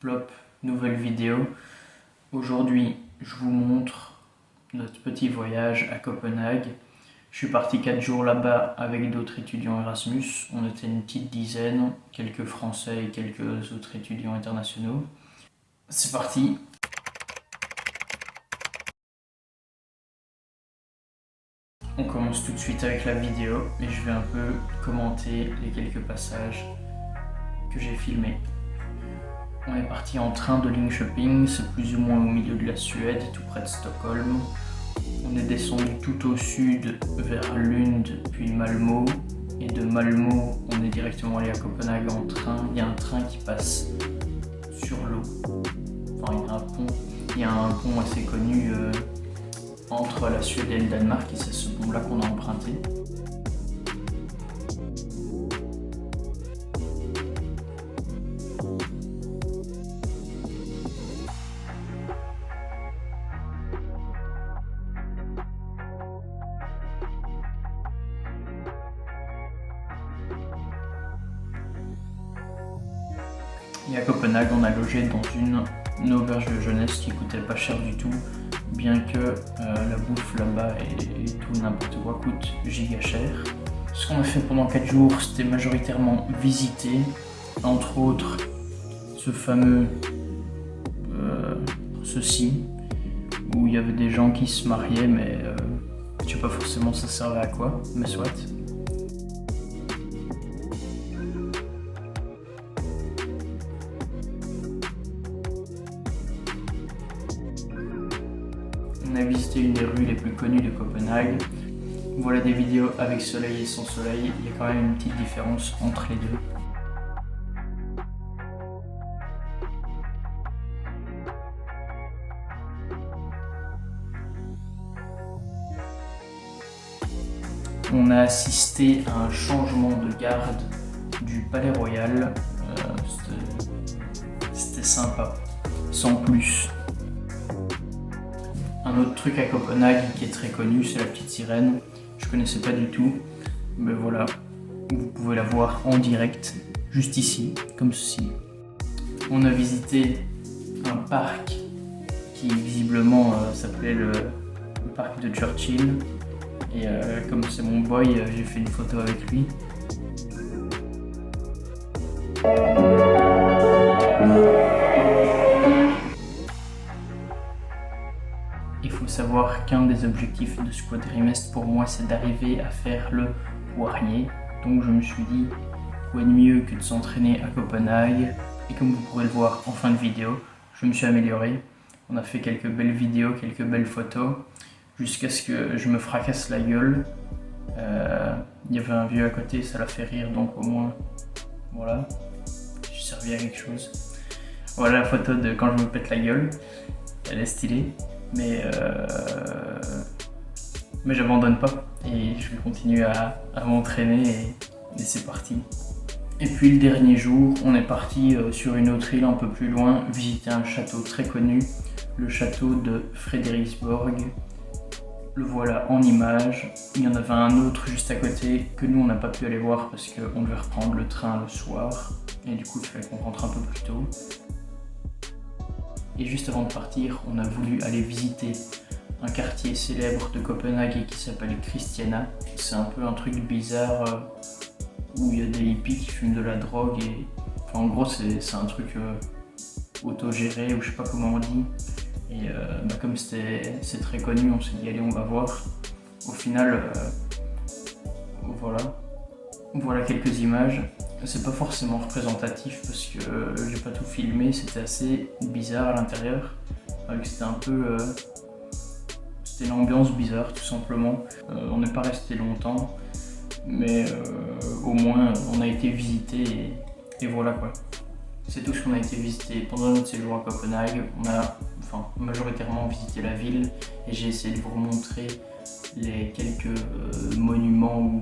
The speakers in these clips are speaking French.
Plop, nouvelle vidéo. Aujourd'hui, je vous montre notre petit voyage à Copenhague. Je suis parti 4 jours là-bas avec d'autres étudiants Erasmus. On était une petite dizaine, quelques Français et quelques autres étudiants internationaux. C'est parti! On commence tout de suite avec la vidéo et je vais un peu commenter les quelques passages que j'ai filmés. On est parti en train de Linköping, c'est plus ou moins au milieu de la Suède, tout près de Stockholm. On est descendu tout au sud vers Lund, puis Malmö. Et de Malmö, on est directement allé à Copenhague en train. Il y a un train qui passe sur l'eau. Enfin, il y a un pont. Il y a un pont assez connu entre la Suède et le Danemark, et c'est ce pont-là qu'on a emprunté. Et à Copenhague, on a logé dans une auberge de jeunesse qui coûtait pas cher du tout, bien que la bouffe là-bas et tout n'importe quoi coûte giga cher. Ce qu'on a fait pendant 4 jours, c'était majoritairement visiter, entre autres ce fameux ceci, où il y avait des gens qui se mariaient, mais je sais pas forcément ça servait à quoi, mais soit. On a visité une des rues les plus connues de Copenhague. Voilà des vidéos avec soleil et sans soleil. Il y a quand même une petite différence entre les deux. On a assisté à un changement de garde du Palais Royal. C'était sympa, sans plus. Un autre truc à Copenhague qui est très connu, c'est la petite sirène. Je connaissais pas du tout, mais voilà, vous pouvez la voir en direct, juste ici, comme ceci. On a visité un parc qui visiblement s'appelait le parc de Churchill. Et comme c'est mon boy, j'ai fait une photo avec lui. Il faut savoir qu'un des objectifs de ce quadrimestre pour moi, c'est d'arriver à faire le poirier. Donc je me suis dit, quoi de mieux que de s'entraîner à Copenhague. Et comme vous pourrez le voir en fin de vidéo, je me suis amélioré. On a fait quelques belles vidéos, quelques belles photos, jusqu'à ce que je me fracasse la gueule. Il y avait un vieux à côté, ça l'a fait rire, donc au moins, voilà, j'ai servi à quelque chose. Voilà la photo de quand je me pète la gueule, elle est stylée. Mais j'abandonne pas et je vais continuer à m'entraîner et c'est parti. Et puis le dernier jour, on est parti sur une autre île un peu plus loin, visiter un château très connu, le château de Frederiksborg. Le voilà en image. Il y en avait un autre juste à côté que nous on n'a pas pu aller voir parce qu'on devait reprendre le train le soir et du coup il fallait qu'on rentre un peu plus tôt. Et juste avant de partir, on a voulu aller visiter un quartier célèbre de Copenhague qui s'appelle Christiania. C'est un peu un truc bizarre où il y a des hippies qui fument de la drogue et enfin, en gros c'est un truc autogéré ou je sais pas comment on dit. Et comme c'est très connu, on s'est dit allez on va voir. Au final, voilà quelques images. C'est pas forcément représentatif parce que j'ai pas tout filmé, c'était assez bizarre à l'intérieur. C'était un peu... c'était une ambiance bizarre tout simplement. On n'est pas resté longtemps, mais au moins on a été visité et voilà quoi. C'est tout ce qu'on a été visité pendant notre séjour à Copenhague. On a majoritairement visité la ville et j'ai essayé de vous montrer les quelques monuments ou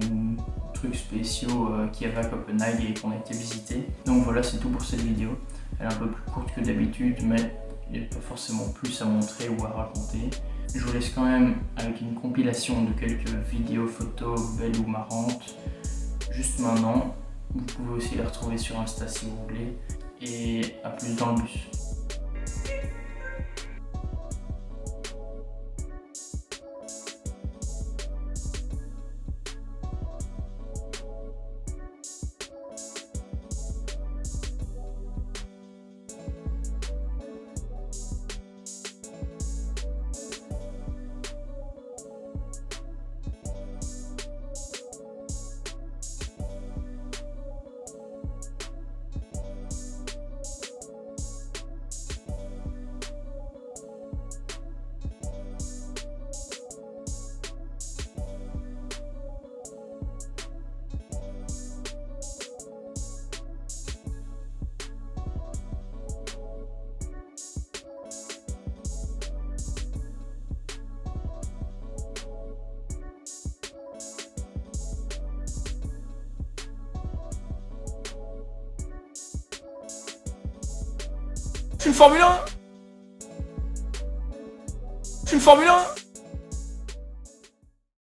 trucs spéciaux qu'il y avait à Copenhague et qu'on a été visiter. Donc voilà, c'est tout pour cette vidéo. Elle est un peu plus courte que d'habitude, mais il n'y a pas forcément plus à montrer ou à raconter. Je vous laisse quand même avec une compilation de quelques vidéos, photos belles ou marrantes, juste maintenant. Vous pouvez aussi les retrouver sur Insta si vous voulez. et à plus dans le bus. C'est une Formule 1. C'est une Formule 1.